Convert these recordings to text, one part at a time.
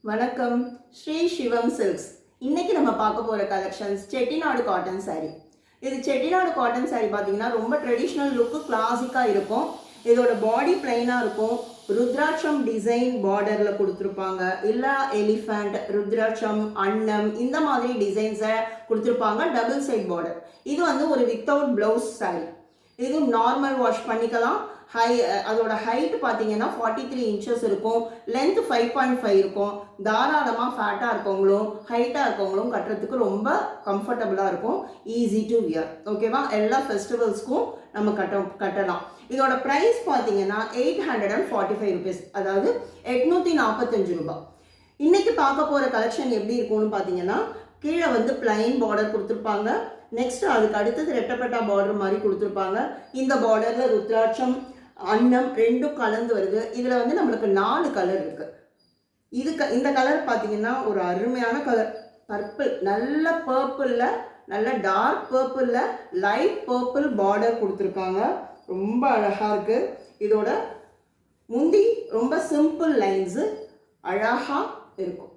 வணக்கம். ஸ்ரீ சிவம் சில்க்ஸ். இன்னைக்கு நம்ம பார்க்க போகிற கலெக்ஷன்ஸ் செட்டிநாடு காட்டன் சாரீ. இது செட்டிநாடு காட்டன் சாரீ பார்த்தீங்கன்னா ரொம்ப ட்ரெடிஷ்னல் லுக்கு, கிளாசிக்காக இருக்கும். இதோட பாடி பிளைனாக இருக்கும். ருத்ராட்சம் டிசைன் பார்டரில் கொடுத்துருப்பாங்க. இல்லை எலிஃபண்ட், ருத்ராட்சம், அன்னம் இந்த மாதிரி டிசைன்ஸை கொடுத்துருப்பாங்க. Double side border. இது வந்து ஒரு வித்தவுட் ப்ளவுஸ் சாரீ. இது நார்மல் வாஷ் பண்ணிக்கலாம். அதோட ஹைட் பார்த்தீங்கன்னா 43 இன்ச்சஸ் இருக்கும். லென்த் 5.5 இருக்கும். தாராளமாக ஃபேட்டாக இருக்கவங்களும் ஹைட்டாக இருக்கவங்களும் கட்டுறதுக்கு ரொம்ப கம்ஃபர்டபுளாக இருக்கும். Easy to wear. ஓகேவா? எல்லா ஃபெஸ்டிவல்ஸ்க்கும் நம்ம கட்டலாம். இதோட ப்ரைஸ் பார்த்தீங்கன்னா 845 ருபீஸ், அதாவது 845 ரூபாய். இன்னைக்கு பார்க்க போகிற கலெக்ஷன் எப்படி இருக்கும்னு பார்த்தீங்கன்னா, கீழே வந்து பிளைன் பார்டர் கொடுத்துருப்பாங்க. நெக்ஸ்ட் அதுக்கு அடுத்தது ரெட்டப்பட்டா பார்டர் மாதிரி கொடுத்துருப்பாங்க. இந்த பார்டரில் ருத்ராட்சம், அன்னம் ரெண்டும் கலந்து வருது. இதில் வந்து நம்மளுக்கு 4 கலர் இருக்குது. இந்த கலர் பார்த்தீங்கன்னா ஒரு அருமையான கலர். பர்பிள், நல்ல பர்பிளில், நல்ல டார்க் பர்பிளில் லைட் பர்பிள் பார்டர் கொடுத்துருக்காங்க. ரொம்ப அழகாக இருக்குது. இதோட முந்தி ரொம்ப சிம்பிள் லைன்ஸு அழகாக இருக்கும்.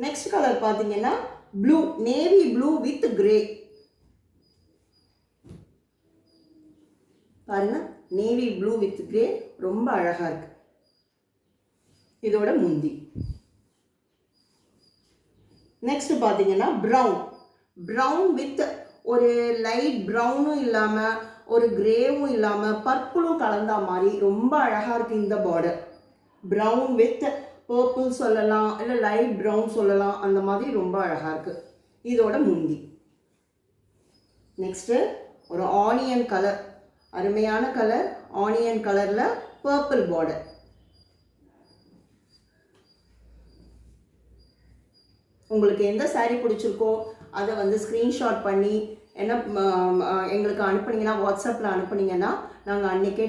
நெக்ஸ்ட் கலர் பார்த்தீங்கன்னா blue, navy blue with grey. பாருங்க, நேவி ப்ளூ வித் கிரே ரொம்ப அழகா இருக்கு. இதோட முந்தி. நெக்ஸ்ட் பாத்தீங்கன்னா பிரவுன் வித் ஒரு லைட் பிரவுனும் இல்லாம ஒரு கிரேவும் இல்லாம பர்பிளும் கலந்தா மாதிரி ரொம்ப அழகா இருக்கு இந்த பார்டர். பிரவுன் வித் பர்பிள் சொல்லலாம், இல்லை லைட் ப்ரௌன் சொல்லலாம். அந்த மாதிரி ரொம்ப அழகாக இருக்குது. இதோட முந்தி. நெக்ஸ்ட்டு ஒரு ஆனியன் கலர், அருமையான கலர். ஆனியன் கலரில் பர்பிள் பார்டர். உங்களுக்கு எந்த சாரீ பிடிச்சிருக்கோ அதை வந்து ஸ்க்ரீன்ஷாட் பண்ணி எங்களுக்கு அனுப்புனீங்கன்னா, வாட்ஸ்அப்பில் அனுப்புனீங்கன்னா நாங்கள் அன்றைக்கே